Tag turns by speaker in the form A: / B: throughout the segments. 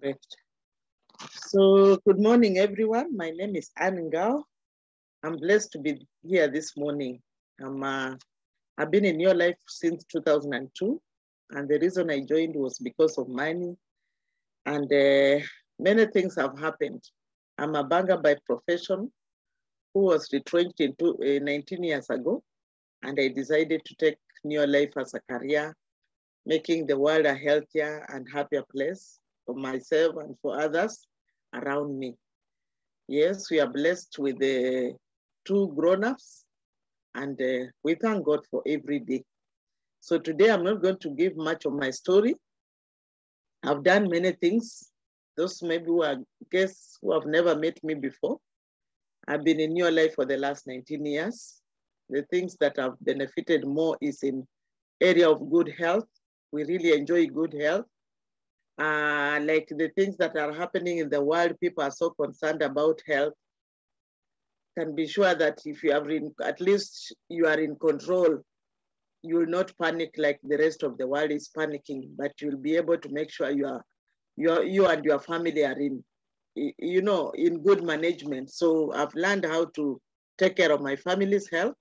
A: Great. So good morning, everyone. My name is Ngao. I'm blessed to be here this morning. I've been in your life since 2002, and the reason I joined was because of money, and many things have happened. I'm a banker by profession who was retrenched 19 years ago, and I decided to take New Life as a career, making the world a healthier and happier place for myself and for others around me. Yes, we are blessed with the two grown-ups, and we thank God for every day. So today I'm not going to give much of my story. I've done many things. Those maybe who are guests who have never met me before. I've been in your life for the last 19 years. The things that have benefited more is in area of good health. We really enjoy good health. Like the things that are happening in the world, people are so concerned about health. Can be sure that if you have at least you are in control, you will not panic like the rest of the world is panicking, but you'll be able to make sure you and your family are in good management. So I've learned how to take care of my family's health.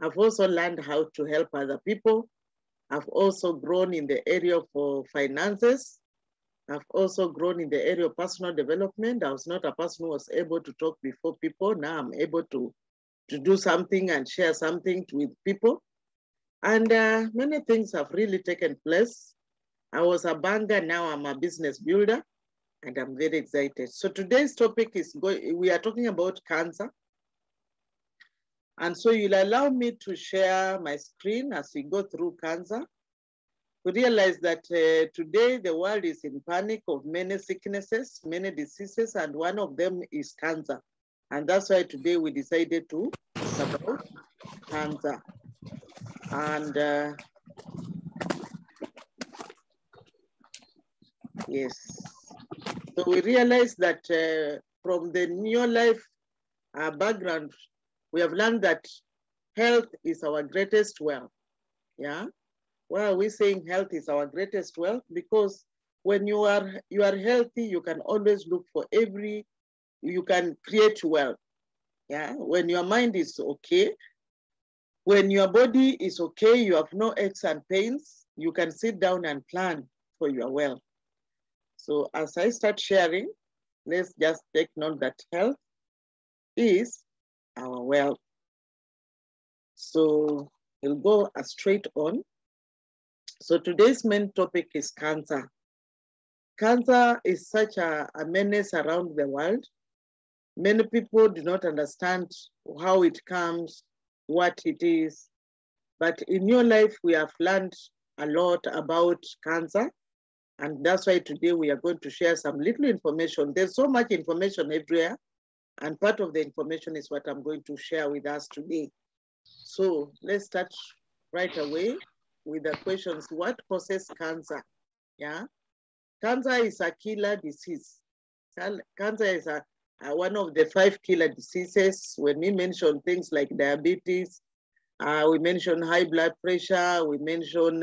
A: I've also learned how to help other people. I've also grown in the area of finances. I've also grown in the area of personal development. I was not a person who was able to talk before people. Now I'm able to do something and share something with people. And many things have really taken place. I was a banker, now I'm a business builder, and I'm very excited. So today's topic is, we are talking about cancer. And so you'll allow me to share my screen as we go through cancer. We realize that today the world is in panic of many sicknesses, many diseases, and one of them is cancer. And that's why today we decided to talk about cancer. And yes, so we realize that from the New Life background, we have learned that health is our greatest wealth. Yeah. Why are we saying health is our greatest wealth? Because when you are healthy, you can always look for you can create wealth. Yeah. When your mind is okay, when your body is okay, you have no aches and pains, you can sit down and plan for your wealth. So as I start sharing, let's just take note that health is our wealth. So we'll go straight on. So today's main topic is cancer. Cancer is such a menace around the world. Many people do not understand how it comes, what it is. But in your life, we have learned a lot about cancer. And that's why today we are going to share some little information. There's so much information everywhere. And part of the information is what I'm going to share with us today. So let's start right away with the questions. What causes cancer? Yeah, cancer is a killer disease. Cancer is one of the 5 killer diseases. When we mention things like diabetes, we mention high blood pressure, we mention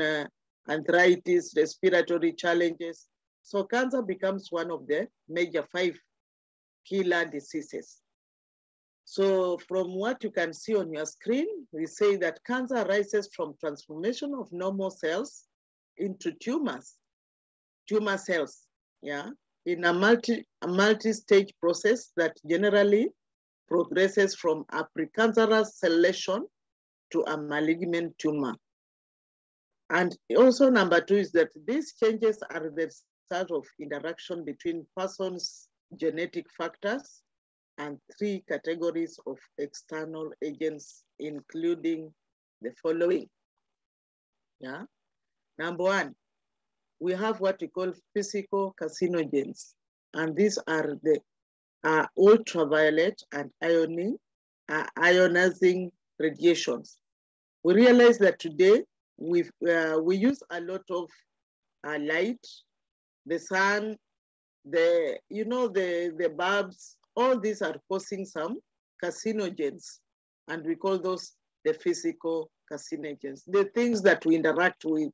A: arthritis, respiratory challenges. So cancer becomes one of the major 5 killer diseases. So from what you can see on your screen, we say that cancer arises from transformation of normal cells into tumor cells, yeah, in a multi-stage process that generally progresses from a precancerous cell lesion to a malignant tumor. And also number 2 is that these changes are the result of interaction between persons' genetic factors and 3 categories of external agents, including the following. Yeah. Number 1, we have what we call physical carcinogens, and these are the ultraviolet and ionizing radiations. We realize that today we use a lot of light, the sun, the bulbs. All these are causing some carcinogens, and we call those the physical carcinogens. The things that we interact with,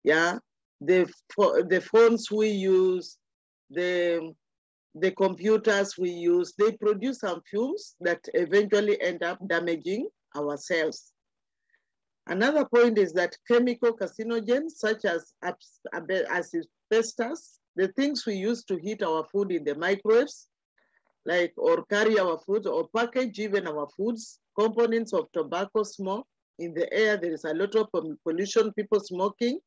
A: yeah, the phones we use, the computers we use, they produce some fumes that eventually end up damaging our cells. Another point is that chemical carcinogens such as asbestos, the things we use to heat our food in the microwaves, like or carry our food or package even our foods, components of tobacco smoke in the air. There is a lot of pollution, people smoking,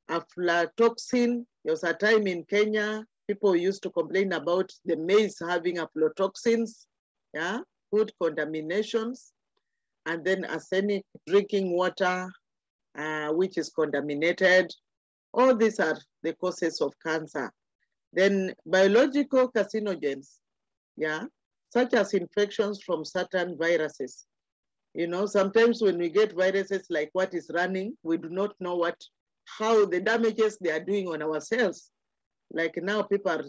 A: aflatoxin. There was a time in Kenya, people used to complain about the maize having aflatoxins, yeah, food contaminations, and then arsenic, drinking water, which is contaminated. All these are the causes of cancer. Then biological carcinogens, yeah, such as infections from certain viruses. You know, sometimes when we get viruses like what is running, we do not know how the damages they are doing on our cells. Like now people are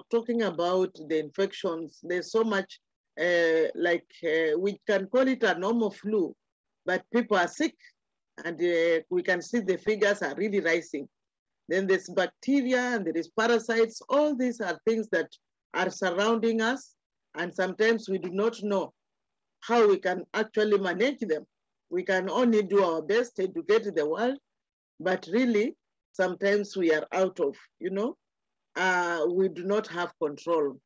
A: talking about the infections. There's so much, we can call it a normal flu, but people are sick and we can see the figures are really rising. Then there's bacteria and there is parasites. All these are things that are surrounding us. And sometimes we do not know how we can actually manage them. We can only do our best to educate the world, but really, sometimes we are out of, we do not have control.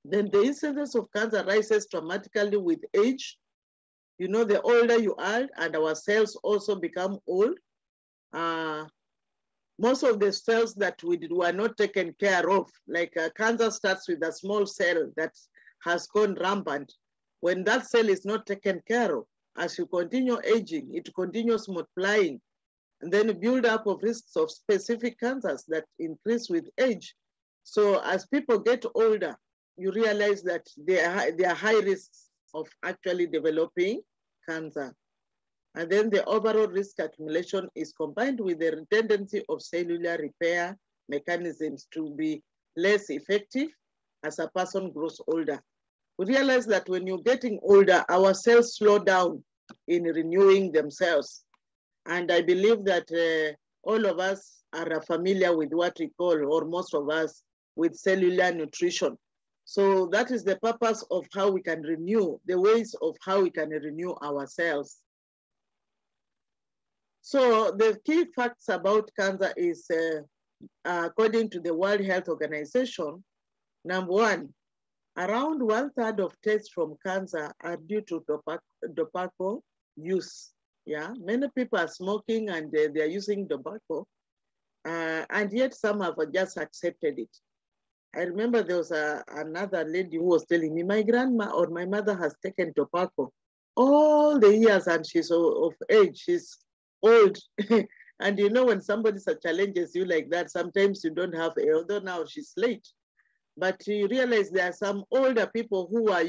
A: Then the incidence of cancer rises dramatically with age. You know, the older you are, and our cells also become old. Most of the cells that were not taken care of, like cancer starts with a small cell that has gone rampant. When that cell is not taken care of, as you continue aging, it continues multiplying, and then build up of risks of specific cancers that increase with age. So as people get older, you realize that there are high risks of actually developing cancer. And then the overall risk accumulation is combined with the tendency of cellular repair mechanisms to be less effective as a person grows older. We realize that when you're getting older, our cells slow down in renewing themselves. And I believe that all of us are familiar with what we call, or most of us, with cellular nutrition. So that is the purpose of how we can renew, the ways of how we can renew our cells. So the key facts about cancer is, according to the World Health Organization, number one, around 1/3 of deaths from cancer are due to tobacco use. Yeah, many people are smoking and they are using tobacco, and yet some have just accepted it. I remember there was another lady who was telling me, my grandma or my mother has taken tobacco all the years and she's of age, she's old. And you know, when somebody challenges you like that, sometimes you don't have, although now she's late, but you realize there are some older people who are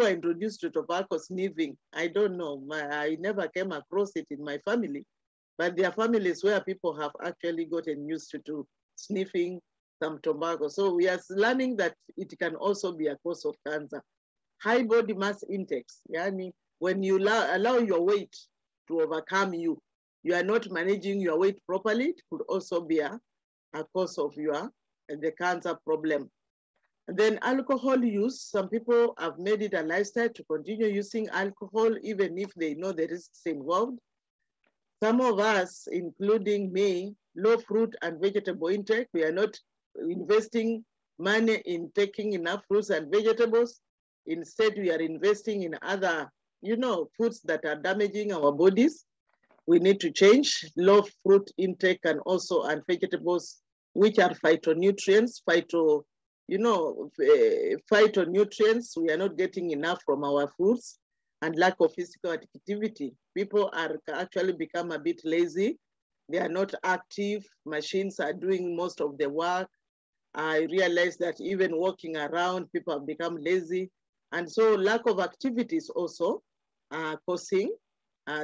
A: introduced to tobacco sniffing. I don't know, I never came across it in my family, but there are families where people have actually gotten used to sniffing some tobacco. So we are learning that it can also be a cause of cancer. High body mass index, yani when you allow your weight to overcome you, you are not managing your weight properly, it could also be a cause of the cancer problem. And then alcohol use, some people have made it a lifestyle to continue using alcohol even if they know the risks involved. Some of us, including me, low fruit and vegetable intake. We are not investing money in taking enough fruits and vegetables. Instead, we are investing in other, foods that are damaging our bodies. We need to change low fruit intake and vegetables, which are phytonutrients, phytonutrients. We are not getting enough from our foods, and lack of physical activity. People are actually become a bit lazy. They are not active. Machines are doing most of the work. I realize that even walking around, people have become lazy. And so lack of activities also are causing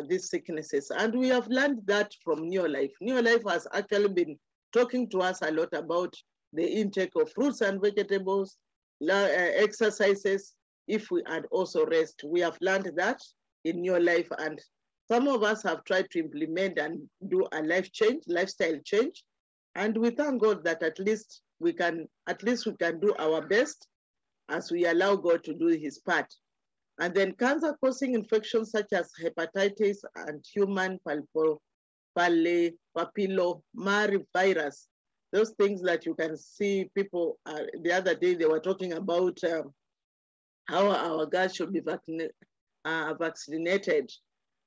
A: these sicknesses. And we have learned that from Neolife. Neolife has actually been talking to us a lot about the intake of fruits and vegetables, exercises, if we had also rest. We have learned that in Neolife, and some of us have tried to implement and do a lifestyle change. And we thank God that at least we can, at least we can do our best as we allow God to do his part. And then cancer-causing infections such as hepatitis and human papillomavirus virus, those things that you can see people, the other day they were talking about how our girls should be vaccinated.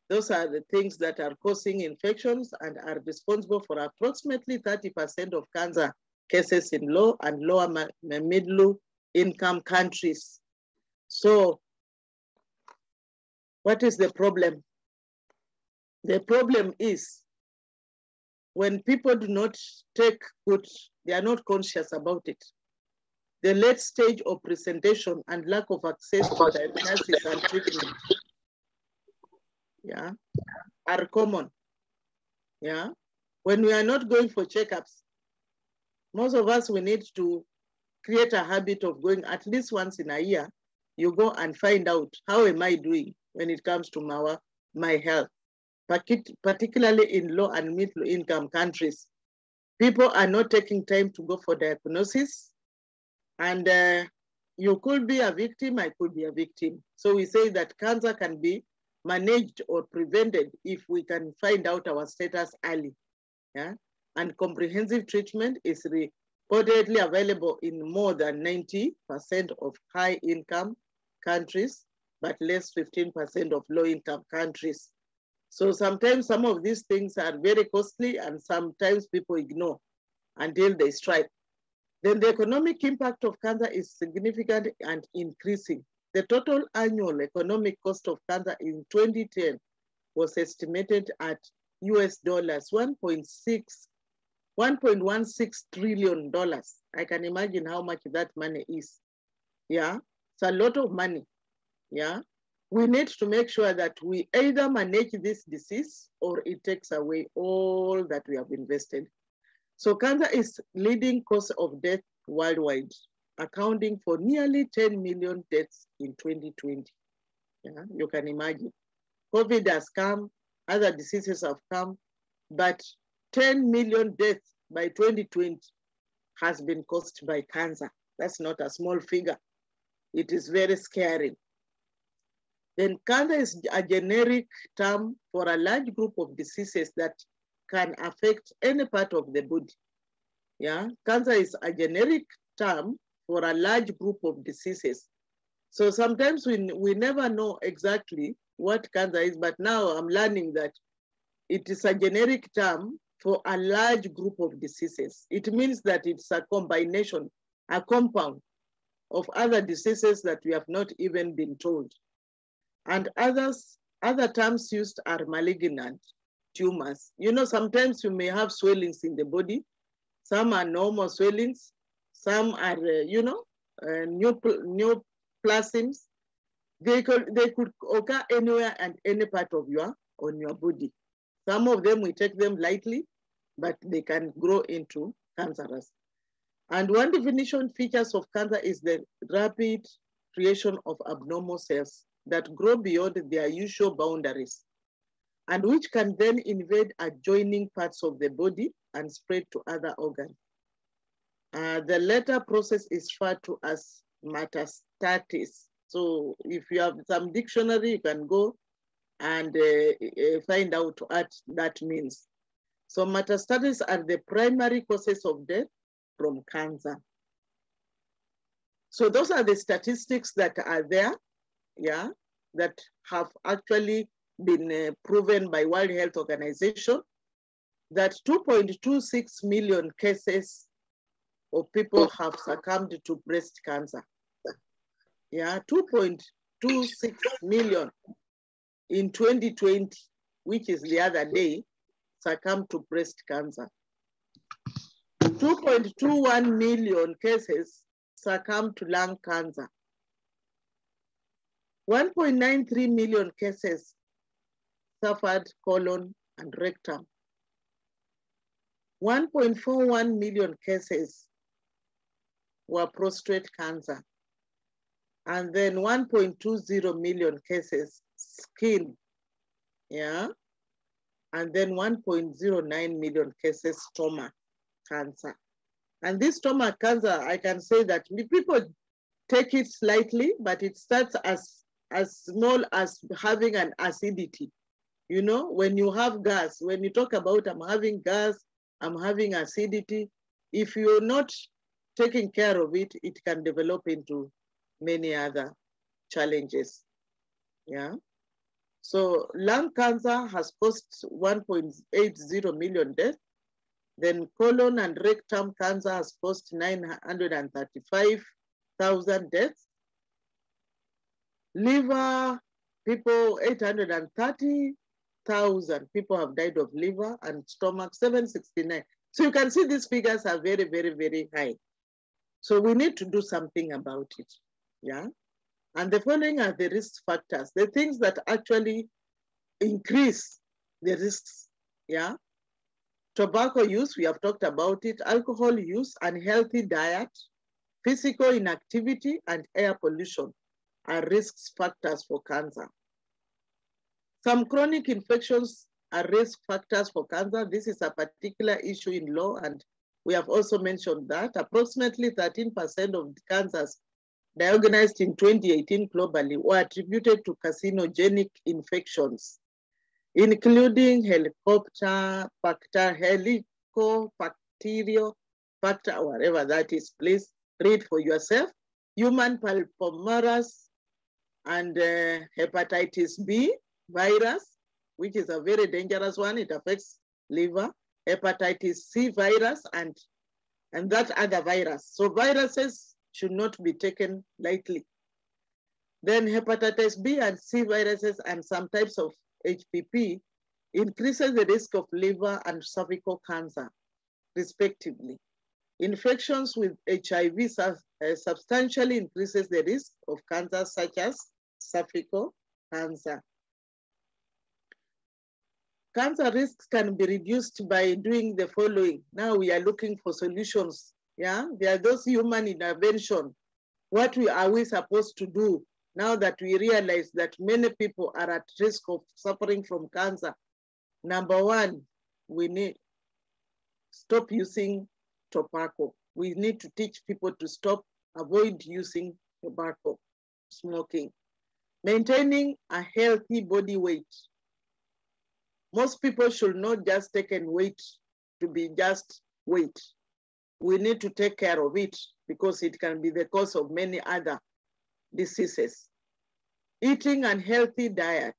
A: Those are the things that are causing infections and are responsible for approximately 30% of cancer cases in low and lower middle income countries. So what is the problem? The problem is when people do not take good, they are not conscious about it. The late stage of presentation and lack of access to diagnosis and treatment, yeah, are common, yeah. When we are not going for checkups, most of us, we need to create a habit of going at least once in a year. You go and find out, how am I doing when it comes to my health, particularly in low and middle income countries. People are not taking time to go for diagnosis, and you could be a victim, I could be a victim. So we say that cancer can be managed or prevented if we can find out our status early, yeah? And comprehensive treatment is reportedly available in more than 90% of high income countries, but less 15% of low income countries. So sometimes some of these things are very costly and sometimes people ignore until they strike. Then the economic impact of cancer is significant and increasing. The total annual economic cost of cancer in 2010 was estimated at US dollars 1.16 trillion dollars. I can imagine how much that money is. Yeah, it's a lot of money. Yeah, we need to make sure that we either manage this disease or it takes away all that we have invested. So cancer is leading cause of death worldwide, accounting for nearly 10 million deaths in 2020. Yeah, you can imagine. COVID has come, other diseases have come, but 10 million deaths by 2020 has been caused by cancer. That's not a small figure. It is very scary. Then cancer is a generic term for a large group of diseases that can affect any part of the body. Yeah, cancer is a generic term for a large group of diseases. So sometimes we never know exactly what cancer is, but now I'm learning that it is a generic term for a large group of diseases. It means that it's a combination, a compound of other diseases that we have not even been told. And other terms used are malignant tumors. You know, sometimes you may have swellings in the body. Some are normal swellings. Some are, neoplasms. They could occur anywhere and any part of your body. Some of them, we take them lightly, but they can grow into cancerous. And one definition features of cancer is the rapid creation of abnormal cells that grow beyond their usual boundaries, and which can then invade adjoining parts of the body and spread to other organs. The latter process is referred to as metastasis. So if you have some dictionary, you can go and find out what that means. So metastases are the primary causes of death from cancer. So those are the statistics that are there, yeah, that have actually been proven by World Health Organization, that 2.26 million cases of people have succumbed to breast cancer. Yeah, 2.26 million in 2020, which is the other day, succumbed to breast cancer. 2.21 million cases succumbed to lung cancer. 1.93 million cases suffered colon and rectum. 1.41 million cases were prostate cancer. And then 1.20 million cases skin, yeah? And then 1.09 million cases stomach cancer. And this stomach cancer, I can say that people take it slightly, but it starts as small as having an acidity. You know, when you have gas, when you talk about I'm having gas, I'm having acidity, if you're not taking care of it, it can develop into many other challenges. Yeah. So lung cancer has caused 1.80 million deaths. Then colon and rectum cancer has caused 935,000 deaths. Liver, people, 830,000 people have died of liver, and stomach, 769. So you can see these figures are very, very, very high. So we need to do something about it. Yeah. And the following are the risk factors, the things that actually increase the risks. Yeah. Tobacco use, we have talked about it, alcohol use, unhealthy diet, physical inactivity, and air pollution are risk factors for cancer. Some chronic infections are risk factors for cancer. This is a particular issue in law, and we have also mentioned that approximately 13% of cancers diagnosed in 2018 globally were attributed to carcinogenic infections, including helicobacter, whatever that is. Please read for yourself. Human papillomavirus and hepatitis B virus, which is a very dangerous one. It affects liver. Hepatitis C virus and that other virus. So viruses should not be taken lightly. Then hepatitis B and C viruses and some types of HPV increases the risk of liver and cervical cancer, respectively. Infections with HIV substantially increases the risk of cancer such as cervical cancer. Cancer risks can be reduced by doing the following. Now we are looking for solutions. Yeah, there are those human intervention. What are we supposed to do now that we realize that many people are at risk of suffering from cancer? Number one, we need stop using tobacco. We need to teach people to avoid using tobacco, smoking. Maintaining a healthy body weight. Most people should not just take in weight to be just weight. We need to take care of it because it can be the cause of many other diseases. Eating a healthy diet.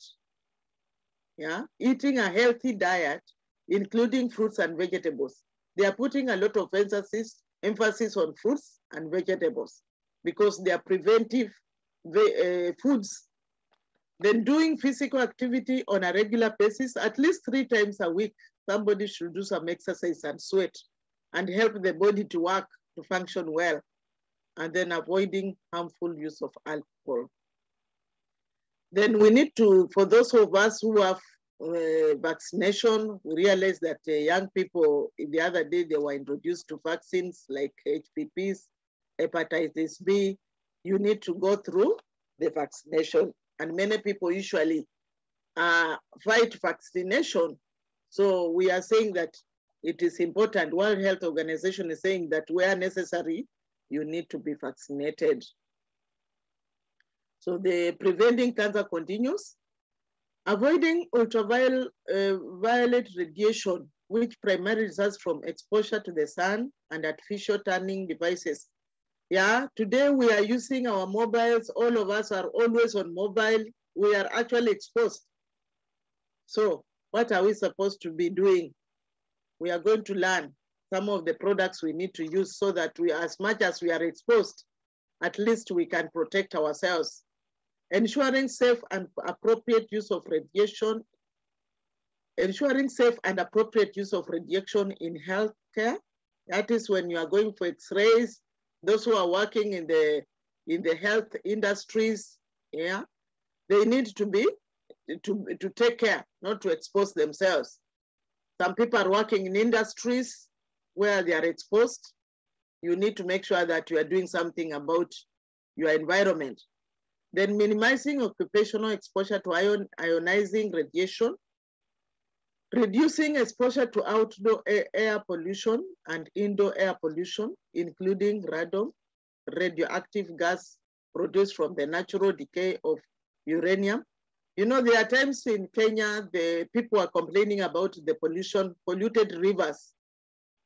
A: Yeah, eating a healthy diet, including fruits and vegetables. They are putting a lot of emphasis on fruits and vegetables because they are preventive foods. Then doing physical activity on a regular basis, at least 3 times a week, somebody should do some exercise and sweat and help the body to work, to function well, and then avoiding harmful use of alcohol. Then we need to, for those of us who have vaccination, we realize that young people, the other day, they were introduced to vaccines like HPVs, hepatitis B. You need to go through the vaccination. And many people usually fight vaccination. So we are saying that it is important. World Health Organization is saying that where necessary, you need to be vaccinated. So the preventing cancer continues. Avoiding ultraviolet radiation, which primarily results from exposure to the sun and artificial tanning devices. Yeah, today we are using our mobiles. All of us are always on mobile. We are actually exposed. So what are we supposed to be doing? We are going to learn some of the products we need to use so that we, as much as we are exposed, at least we can protect ourselves. Ensuring safe and appropriate use of radiation. Ensuring safe and appropriate use of radiation in healthcare. That is when you are going for x-rays, those who are working in the health industries, yeah, they need to be, to take care, not to expose themselves. Some people are working in industries where they are exposed. You need to make sure that you are doing something about your environment. Then minimizing occupational exposure to ionizing radiation. reducing exposure to outdoor air pollution and indoor air pollution, including radon, radioactive gas produced from the natural decay of uranium. You know, there are times in Kenya, the people are complaining about the pollution, polluted rivers,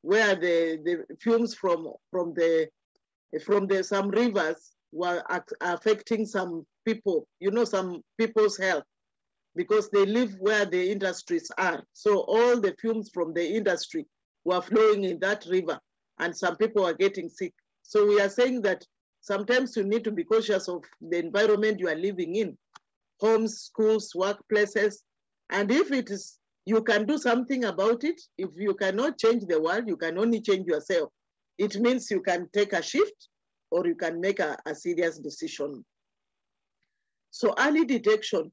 A: where the fumes from some rivers were affecting some people, you know, some people's health, because they live where the industries are. So all the fumes from the industry were flowing in that river, and some people are getting sick. So we are saying that sometimes you need to be cautious of the environment you are living in, homes, schools, workplaces. And if it is, you can do something about it. If you cannot change the world, you can only change yourself. It means you can take a shift or you can make a serious decision. So early detection.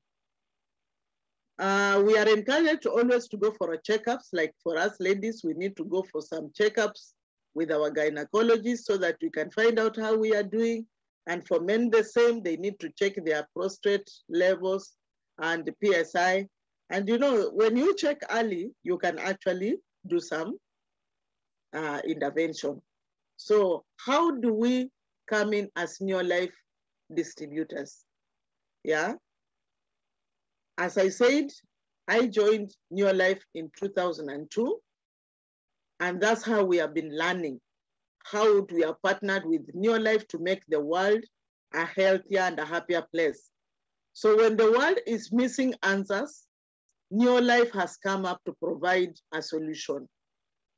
A: We are encouraged always to go for a checkups. Like for us ladies, we need to go for some checkups with our gynecologist so that we can find out how we are doing. And for men the same, they need to check their prostate levels and the PSI. And you know, when you check early, you can actually do some intervention. So how do we come in as Neolife distributors? Yeah. As I said, I joined Neolife in 2002, and that's how we have been learning how we have partnered with Neolife to make the world a healthier and a happier place. So when the world is missing answers, Neolife has come up to provide a solution.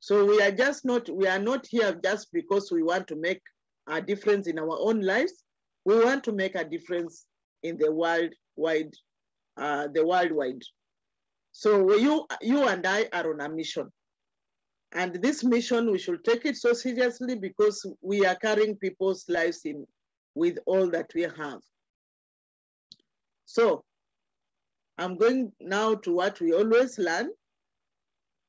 A: So we are not here just because we want to make a difference in our own lives. We want to make a difference in the worldwide. So you and I are on a mission. And this mission, we should take it so seriously because we are carrying people's lives in with all that we have. So I'm going now to what we always learn.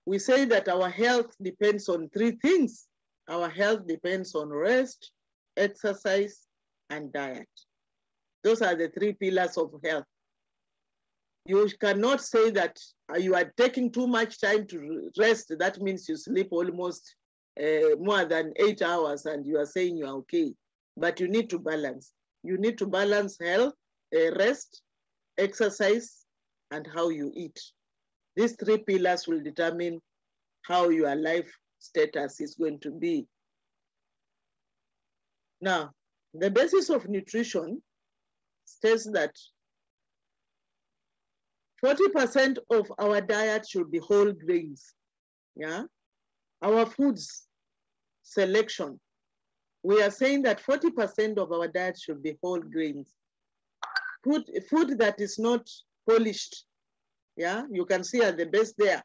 A: We say that our health depends on three things. Our health depends on rest, exercise, and diet. Those are the three pillars of health. You cannot say that you are taking too much time to rest. That means you sleep almost more than 8 hours and you are saying you are okay. But you need to balance. You need to balance health, rest, exercise, and how you eat. These three pillars will determine how your life status is going to be. Now, the basis of nutrition states that 40% of our diet should be whole grains. Yeah, our foods selection, we are saying that 40% of our diet should be whole grains. Food that is not polished. Yeah, you can see at the base there.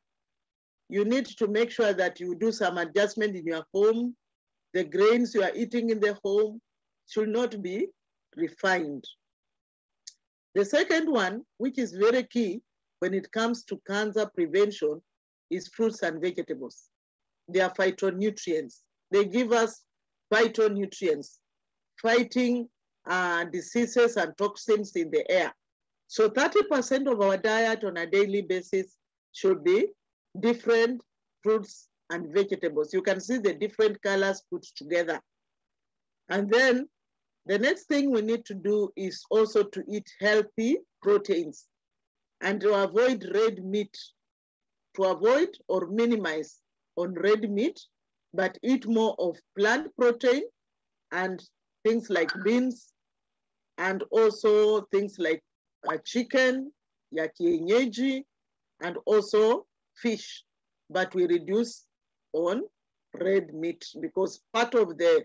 A: You need to make sure that you do some adjustment in your home. The grains you are eating in the home should not be refined. The second one, which is very key when it comes to cancer prevention, is fruits and vegetables. They are phytonutrients. They give us phytonutrients, fighting diseases and toxins in the air. So 30% of our diet on a daily basis should be different fruits and vegetables. You can see the different colors put together. And then the next thing we need to do is also to eat healthy proteins and to avoid red meat, to avoid or minimize on red meat, but eat more of plant protein and things like beans and also things like chicken, ya kienyeji, and also fish. But we reduce on red meat because part of the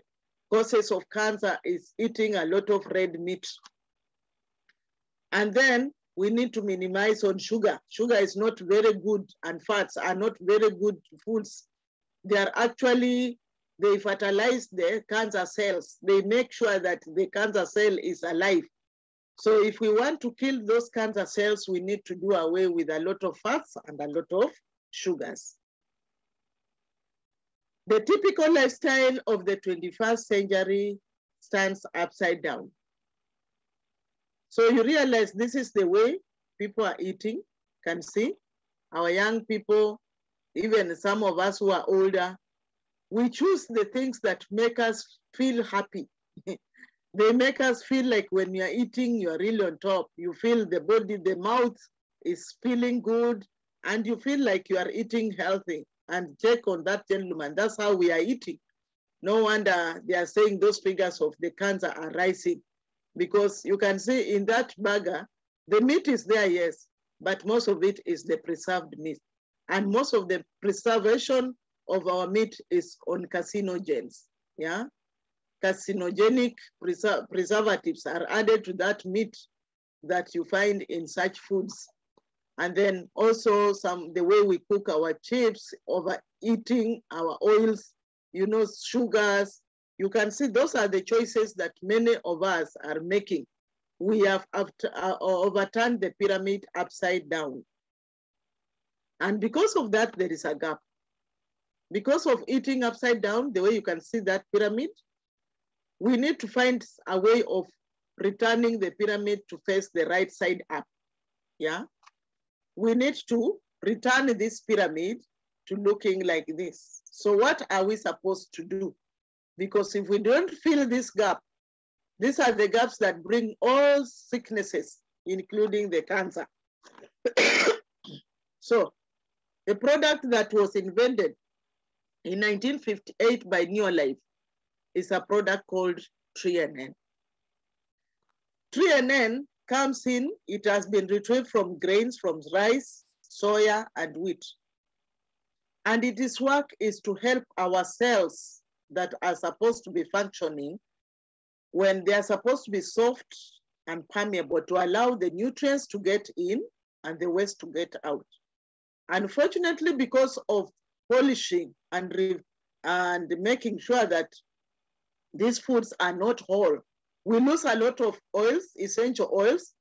A: causes of cancer is eating a lot of red meat. And then we need to minimize on sugar. Sugar is not very good and fats are not very good foods. They are actually, they fertilize the cancer cells. They make sure that the cancer cell is alive. So if we want to kill those cancer cells, we need to do away with a lot of fats and a lot of sugars. The typical lifestyle of the 21st century stands upside down. So you realize this is the way people are eating, can see. our young people, even some of us who are older, we choose the things that make us feel happy. They make us feel like when you're eating, you're really on top. You feel the body, the mouth is feeling good, and you feel like you are eating healthy. And check on that gentleman. That's how we are eating. No wonder they are saying those figures of the cancer are rising, because you can see in that burger, the meat is there, yes, but most of it is the preserved meat. And most of the preservation of our meat is on carcinogens, yeah? Carcinogenic preservatives are added to that meat that you find in such foods. And then also the way we cook our chips, overeating our oils, sugars. You can see those are the choices that many of us are making. We have overturned the pyramid upside down. And because of that, there is a gap. Because of eating upside down, the way you can see that pyramid, we need to find a way of returning the pyramid to face the right side up, yeah? We need to return this pyramid to looking like this. So what are we supposed to do? Because if we don't fill this gap, these are the gaps that bring all sicknesses, including the cancer. So the product that was invented in 1958 by Neolife is a product called TreeNN. TreeNN comes in, it has been retrieved from grains, from rice, soya, and wheat. And its work is to help our cells that are supposed to be functioning when they are supposed to be soft and permeable, to allow the nutrients to get in and the waste to get out. Unfortunately, because of polishing and making sure that these foods are not whole, we lose a lot of oils, essential oils.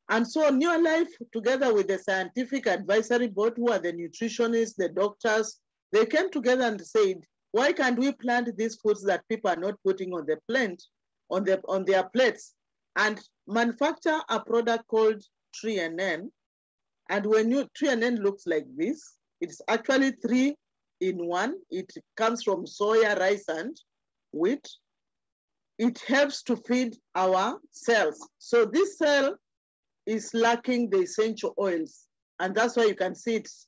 A: And so Neolife, together with the scientific advisory board, who are the nutritionists, the doctors, they came together and said, why can't we plant these foods that people are not putting on the plant, on their plates, and manufacture a product called TreeNN? And when TreeNN looks like this, it's actually 3 in 1. It comes from soya, rice, and wheat. It helps to feed our cells. So this cell is lacking the essential oils. And that's why you can see it's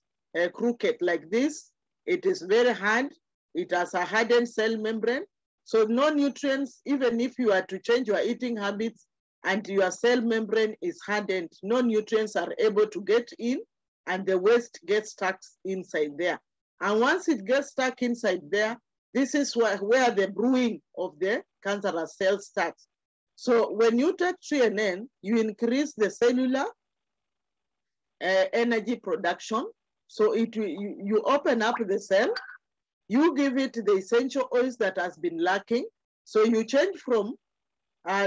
A: crooked like this. It is very hard. It has a hardened cell membrane. So no nutrients, even if you are to change your eating habits and your cell membrane is hardened, no nutrients are able to get in, and the waste gets stuck inside there. And once it gets stuck inside there, this is where the brewing of the cancerous cells starts. So when you take TreeNN, you increase the cellular energy production. So you open up the cell, you give it the essential oils that has been lacking. So you change from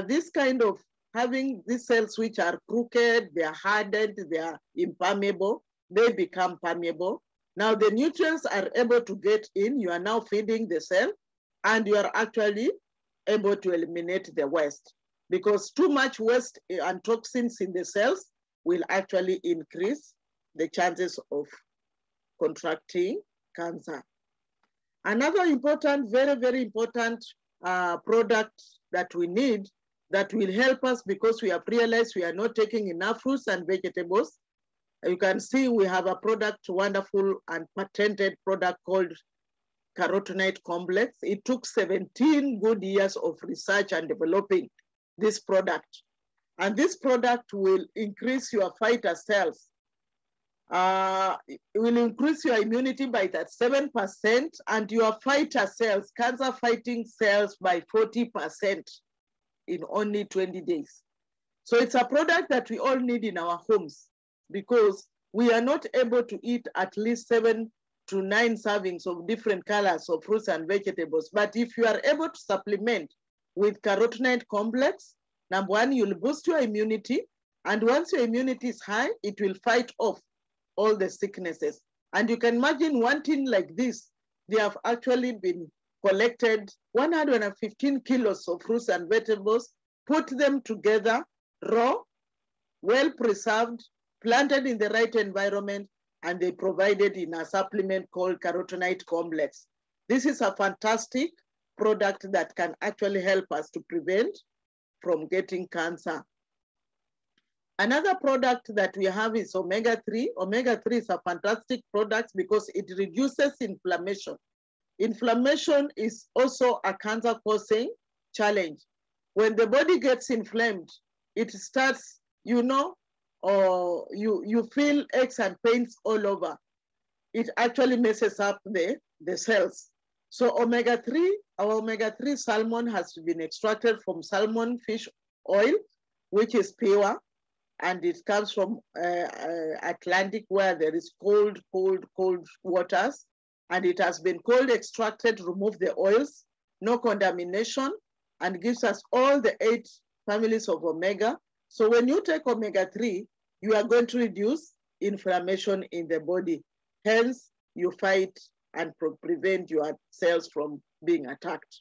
A: this kind of having these cells which are crooked, they are hardened, they are impermeable, they become permeable. Now the nutrients are able to get in, you are now feeding the cell, and you are actually able to eliminate the waste, because too much waste and toxins in the cells will actually increase the chances of contracting cancer. Another important, very, very important product that we need that will help us, because we have realized we are not taking enough fruits and vegetables. You can see we have a product, wonderful and patented product called carotenoid complex. It took 17 good years of research and developing this product. And this product will increase your fighter cells. It will increase your immunity by that 7%, and your fighter cells, cancer fighting cells, by 40% in only 20 days. So it's a product that we all need in our homes, because we are not able to eat at least 7 to 9 servings of different colors of fruits and vegetables. But if you are able to supplement with carotenoid complex, number one, you'll boost your immunity. And once your immunity is high, it will fight off all the sicknesses. And you can imagine one tin like this, they have actually been collected 115 kilos of fruits and vegetables, put them together, raw, well preserved, planted in the right environment, and they provide it in a supplement called carotenoid complex. This is a fantastic product that can actually help us to prevent from getting cancer. Another product that we have is omega-3. Omega-3 is a fantastic product because it reduces inflammation. Inflammation is also a cancer-causing challenge. When the body gets inflamed, it starts, or you feel aches and pains all over. It actually messes up the cells. So omega-3, our omega-3 salmon has been extracted from salmon fish oil, which is pure, and it comes from Atlantic, where there is cold waters, and it has been cold extracted, remove the oils, no contamination, and gives us all the 8 families of omega. So when you take omega-3, you are going to reduce inflammation in the body. Hence, you fight and prevent your cells from being attacked.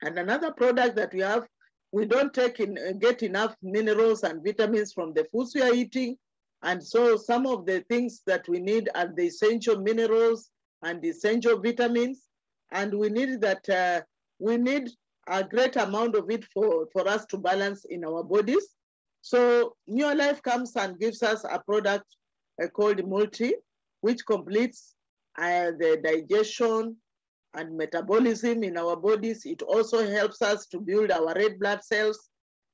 A: And another product that we have, we don't get enough minerals and vitamins from the foods we are eating. And so some of the things that we need are the essential minerals and the essential vitamins. And we need that, we need a great amount of it for us to balance in our bodies. So Neolife comes and gives us a product called Multi, which completes the digestion and metabolism in our bodies. It also helps us to build our red blood cells.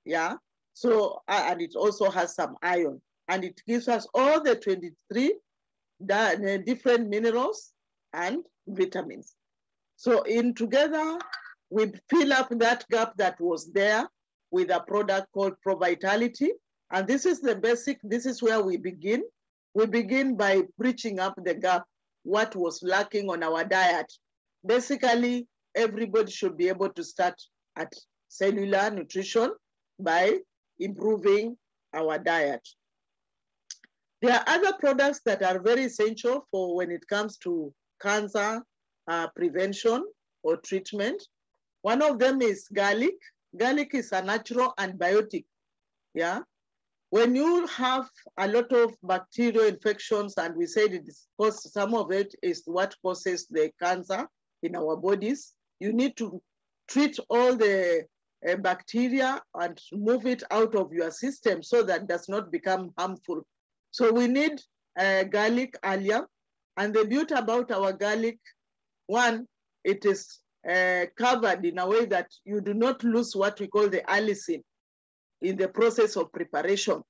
A: Yeah. So, and it also has some iron, and it gives us all the 23 different minerals and vitamins. So in together, we fill up that gap that was there with a product called Pro Vitality. And this is the basic, this is where we begin. We begin by bridging up the gap, what was lacking on our diet. Basically, everybody should be able to start at cellular nutrition by improving our diet. There are other products that are very essential for when it comes to cancer prevention or treatment. One of them is garlic. Garlic is a natural antibiotic. Yeah. When you have a lot of bacterial infections, and we said it is because some of it is what causes the cancer in our bodies, you need to treat all the bacteria and move it out of your system so that it does not become harmful. So we need garlic earlier. And the beauty about our garlic, one, it is covered in a way that you do not lose what we call the allicin in the process of preparation.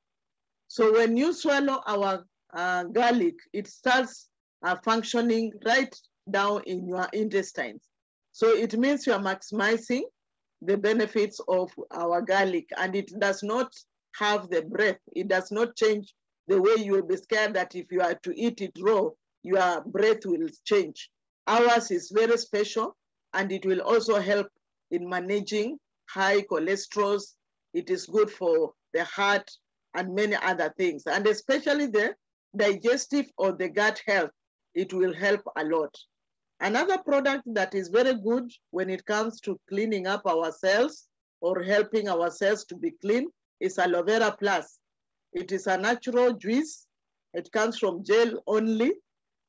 A: So when you swallow our garlic, it starts functioning right down in your intestines. So it means you are maximizing the benefits of our garlic, and it does not have the breath. It does not change the way you will be scared that if you are to eat it raw, your breath will change. Ours is very special, and it will also help in managing high cholesterol. It is good for the heart and many other things, and especially the digestive or the gut health. It will help a lot. Another product that is very good when it comes to cleaning up our cells or helping our cells to be clean is aloe vera plus. It is a natural juice. It comes from gel only,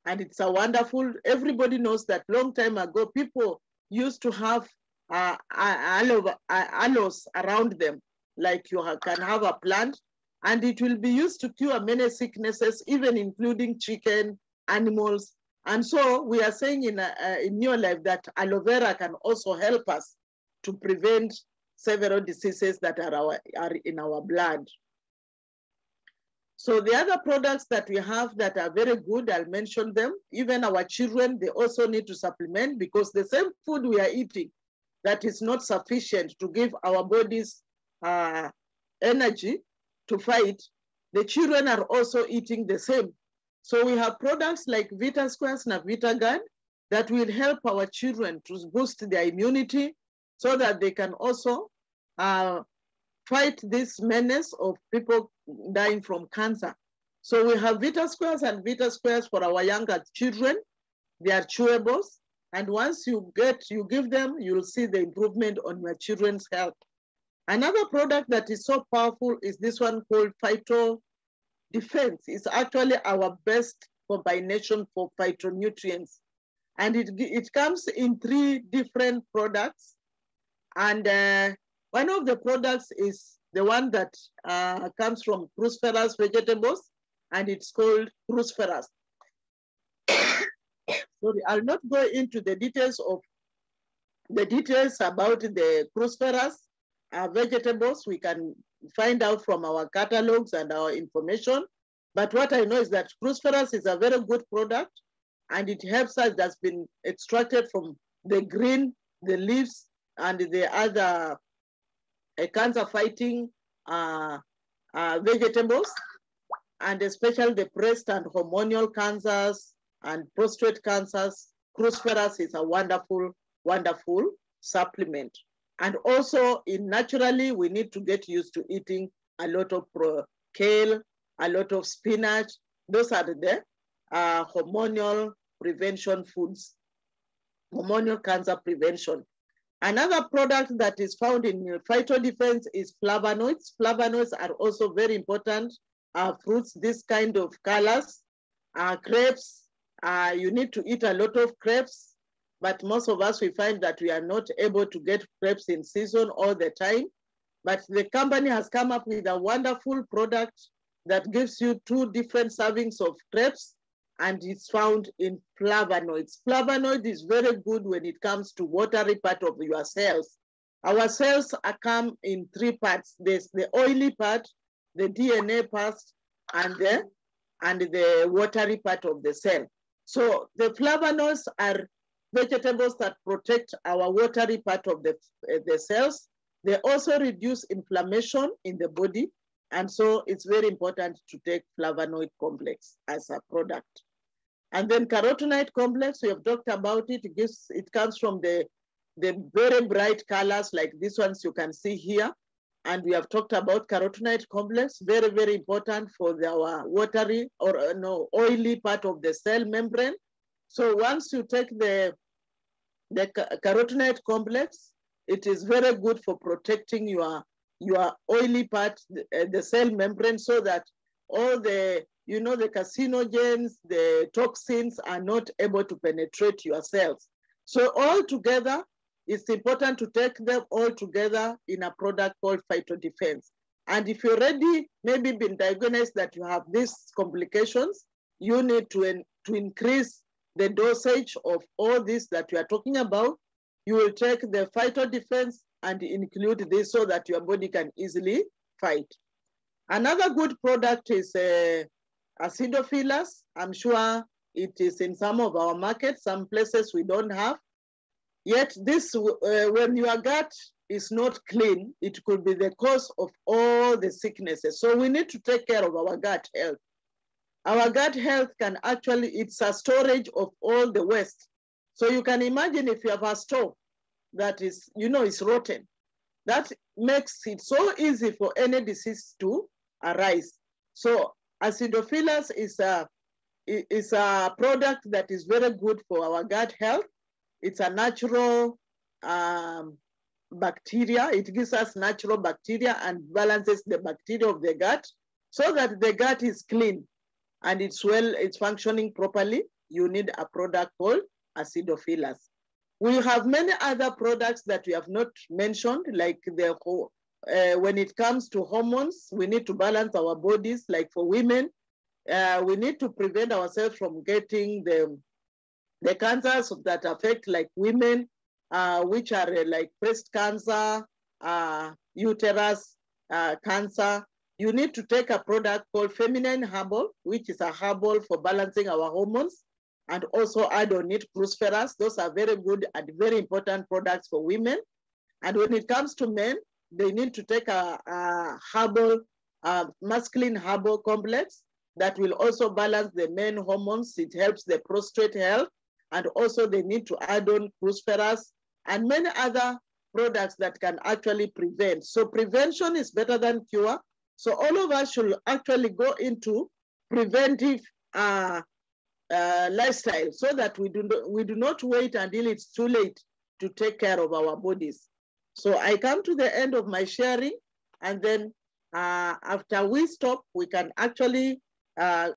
A: and it's a wonderful, everybody knows that long time ago, people used to have aloes around them, like you can have a plant, and it will be used to cure many sicknesses, even including chicken, animals. And so we are saying in Neolife that aloe vera can also help us to prevent several diseases that are in our blood. So the other products that we have that are very good, I'll mention them. Even our children, they also need to supplement, because the same food we are eating that is not sufficient to give our bodies energy to fight, the children are also eating the same. So we have products like Vita Squares and Vita Guard that will help our children to boost their immunity so that they can also fight this menace of people dying from cancer. So we have Vita Squares and Vita Squares for our younger children. They are chewables. And once you give them, you'll see the improvement on your children's health. Another product that is so powerful is this one called Phyto Defense. It's actually our best combination for phytonutrients. And it comes in 3 different products. And one of the products is the one that comes from cruciferous vegetables, and it's called cruciferous. Sorry, I'll not go into the details about the cruciferous vegetables. We can find out from our catalogs and our information. But what I know is that cruciferous is a very good product, and it helps us. That's been extracted from the green, the leaves, and the other cancer-fighting vegetables, and especially the breast and hormonal cancers and prostate cancers. Cruciferous is a wonderful, wonderful supplement. And also, naturally, we need to get used to eating a lot of kale, a lot of spinach. Those are the hormonal prevention foods, hormonal cancer prevention. Another product that is found in phytodefense is flavonoids. Flavonoids are also very important fruits, this kind of colors. Grapes, you need to eat a lot of grapes, but most of us, we find that we are not able to get grapes in season all the time. But the company has come up with a wonderful product that gives you 2 different servings of grapes, and it's found in flavonoids. Flavonoid is very good when it comes to watery part of your cells. Our cells come in 3 parts. There's the oily part, the DNA part, and the watery part of the cell. So the flavonoids are vegetables that protect our watery part of the cells. They also reduce inflammation in the body. And so it's very important to take flavonoid complex as a product. And then carotenoid complex, we have talked about it. It comes from the very bright colors like these ones you can see here. And we have talked about carotenoid complex, very, very important for our watery or oily part of the cell membrane. So once you take the carotenoid complex, it is very good for protecting your oily part, the cell membrane, so that all the carcinogens, the toxins are not able to penetrate your cells. So all together, it's important to take them all together in a product called phytodefense. And if you already maybe been diagnosed that you have these complications, you need to increase the dosage of all this that we are talking about. You will take the phytodefense and include this so that your body can easily fight. Another good product is acidophilus. I'm sure it is in some of our markets, some places we don't have. Yet this, when your gut is not clean, it could be the cause of all the sicknesses. So we need to take care of our gut health. Our gut health can actually, it's a storage of all the waste. So you can imagine if you have a stove that is, is rotten, that makes it so easy for any disease to arise. So acidophilus is a product that is very good for our gut health. It's a natural bacteria. It gives us natural bacteria and balances the bacteria of the gut so that the gut is clean and it's functioning properly. You need a product called acidophilus. We have many other products that we have not mentioned, like when it comes to hormones, we need to balance our bodies. Like for women, we need to prevent ourselves from getting the cancers that affect like women, which are like breast cancer, uterus cancer. You need to take a product called feminine herbal, which is a herbal for balancing our hormones, and also add on it cruciferous. Those are very good and very important products for women. And when it comes to men, they need to take a herbal, masculine herbal complex that will also balance the men hormones. It helps the prostate health. And also they need to add on cruciferous and many other products that can actually prevent. So prevention is better than cure. So all of us should actually go into preventive lifestyle so that we do not wait until it's too late to take care of our bodies. So I come to the end of my sharing, and then after we stop, we can actually